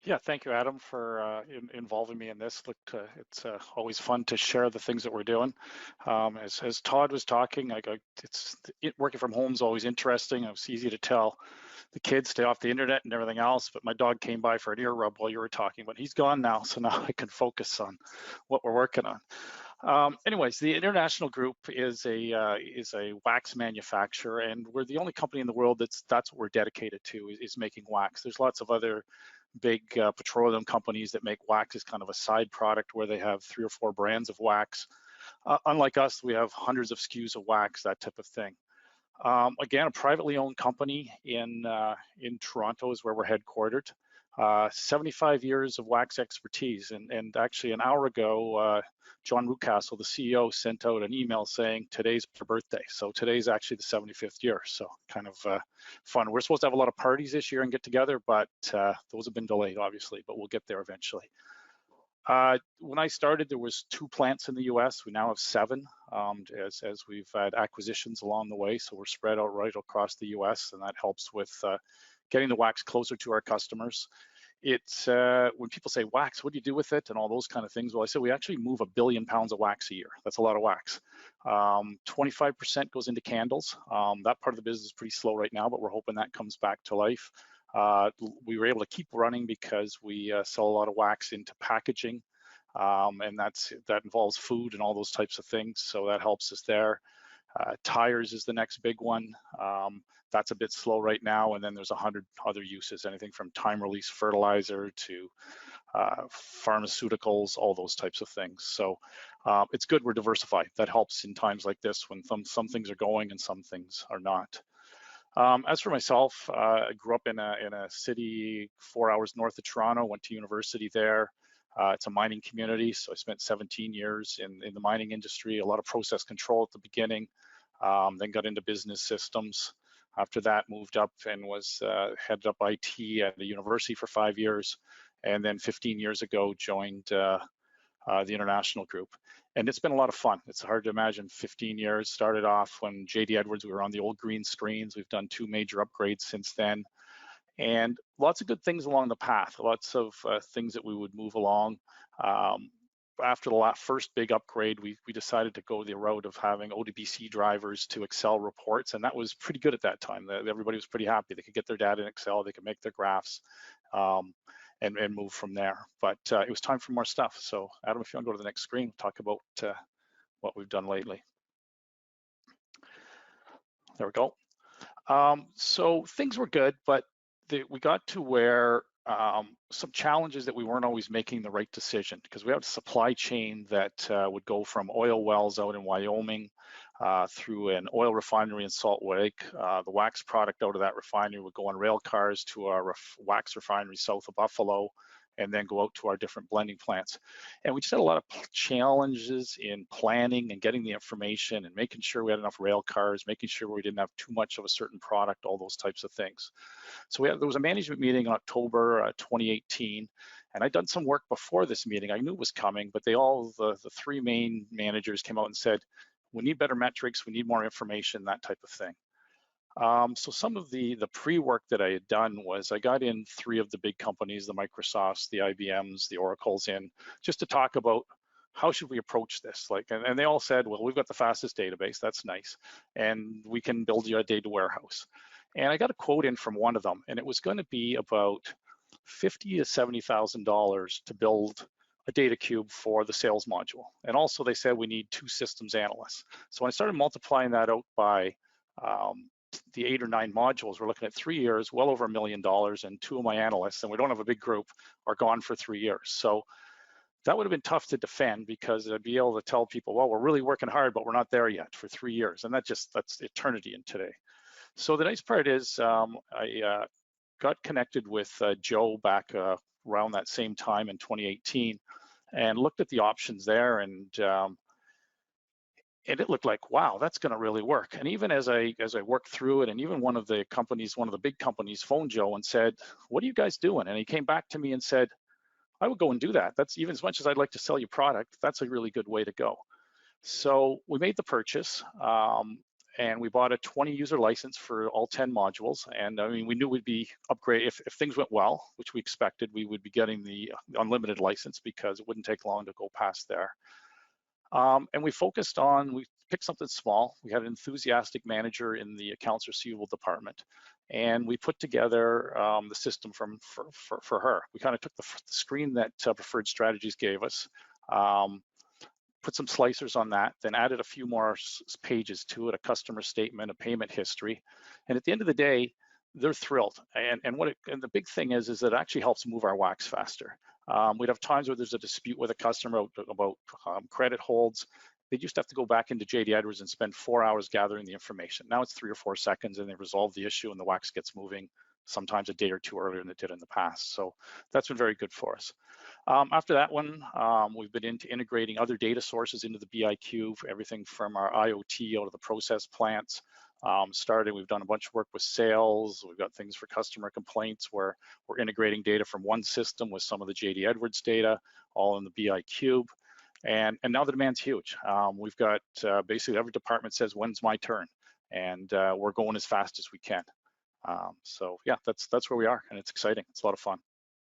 Yeah, thank you, Adam, for involving me in this. Look, it's always fun to share the things that we're doing. As Todd was talking, working from home is always interesting. It's easy to tell the kids stay off the internet and everything else, but my dog came by for an ear rub while you were talking, but he's gone now, so now I can focus on what we're working on. Anyways, the International Group is a wax manufacturer, and we're the only company in the world that's what we're dedicated to is making wax. There's lots of other big petroleum companies that make wax as kind of a side product where they have 3 or 4 brands of wax. Unlike us, we have hundreds of SKUs of wax, that type of thing. Again, a privately owned company in Toronto is where we're headquartered. 75 years of wax expertise, and actually an hour ago, John Rucastle, the CEO, sent out an email saying today's her birthday. So today's actually the 75th year. So kind of fun. We're supposed to have a lot of parties this year and get together, but those have been delayed, obviously. But we'll get there eventually. When I started, there was 2 plants in the U.S. We now have 7, as we've had acquisitions along the way. So we're spread out right across the U.S., and that helps with getting the wax closer to our customers. It's when people say wax, what do you do with it and all those kind of things? Well, I said we actually move 1 billion pounds of wax a year. That's a lot of wax. 25% goes into candles. That part of the business is pretty slow right now, but we're hoping that comes back to life. We were able to keep running because we sell a lot of wax into packaging, and that involves food and all those types of things. So that helps us there. Tires is the next big one. That's a bit slow right now, and then there's 100 other uses, anything from time release fertilizer to pharmaceuticals, all those types of things. So it's good we're diversified. That helps in times like this when some things are going and some things are not. As for myself, I grew up in a city 4 hours north of Toronto, went to university there. It's a mining community, so I spent 17 years in the mining industry, a lot of process control at the beginning, then got into business systems. After that, moved up and was headed up IT at the university for 5 years, and then 15 years ago joined the International Group. And it's been a lot of fun. It's hard to imagine 15 years. Started off when JD Edwards, we were on the old green screens. We've done 2 major upgrades since then. And lots of good things along the path, lots of things that we would move along. After the first big upgrade, we decided to go the route of having ODBC drivers to Excel reports, and that was pretty good at that time. Everybody was pretty happy. They could get their data in Excel, they could make their graphs, and move from there. But it was time for more stuff. So Adam, if you want to go to the next screen, talk about what we've done lately. There we go. So things were good, but we got to where some challenges that we weren't always making the right decision, because we have a supply chain that would go from oil wells out in Wyoming through an oil refinery in Salt Lake. The wax product out of that refinery would go on rail cars to our wax refinery south of Buffalo, and then go out to our different blending plants. And we just had a lot of challenges in planning and getting the information and making sure we had enough rail cars, making sure we didn't have too much of a certain product, all those types of things. So there was a management meeting in October 2018, and I'd done some work before this meeting. I knew it was coming, but the 3 main managers came out and said, we need better metrics, we need more information, that type of thing. So some of the pre-work that I had done was I got in 3 of the big companies, the Microsofts, the IBMs, the Oracles, in just to talk about how should we approach this. And they all said, well, we've got the fastest database, that's nice, and we can build you a data warehouse. And I got a quote in from one of them, and it was going to be about $50,000 to $70,000 to build a data cube for the sales module. And also they said we need 2 systems analysts. So when I started multiplying that out by the 8 or 9 modules, we're looking at 3 years, well over $1 million, and 2 of my analysts, and we don't have a big group, are gone for 3 years. So that would have been tough to defend, because I'd be able to tell people, well, we're really working hard, but we're not there yet for 3 years. And that's eternity in today. So the nice part is I got connected with Joe back around that same time in 2018 and looked at the options there, and it looked like, wow, that's going to really work. And even as I worked through it, and even one of the big companies phoned Joe and said, what are you guys doing? And he came back to me and said, I would go and do that. That's, even as much as I'd like to sell you product, that's a really good way to go. So we made the purchase, and we bought a 20 user license for all 10 modules. And I mean, we knew we'd be upgrade if things went well, which we expected, we would be getting the unlimited license because it wouldn't take long to go past there. And we picked something small. We had an enthusiastic manager in the accounts receivable department, and we put together the system for her. We kind of took the screen that Preferred Strategies gave us, put some slicers on that, then added a few more pages to it, a customer statement, a payment history. And at the end of the day, they're thrilled. And the big thing is that it actually helps move our wax faster. We'd have times where there's a dispute with a customer about credit holds. They used to have to go back into JD Edwards and spend 4 hours gathering the information. Now it's 3 or 4 seconds and they resolve the issue and the wax gets moving, sometimes a day or two earlier than it did in the past. So that's been very good for us. After that one, we've been into integrating other data sources into the BIQ, for everything from our IoT out of the process plants. We've done a bunch of work with sales. We've got things for customer complaints where we're integrating data from one system with some of the JD Edwards data, all in the BIQ. And now the demand's huge. We've got basically every department says, when's my turn? And we're going as fast as we can. So yeah, that's where we are, and it's exciting. It's a lot of fun.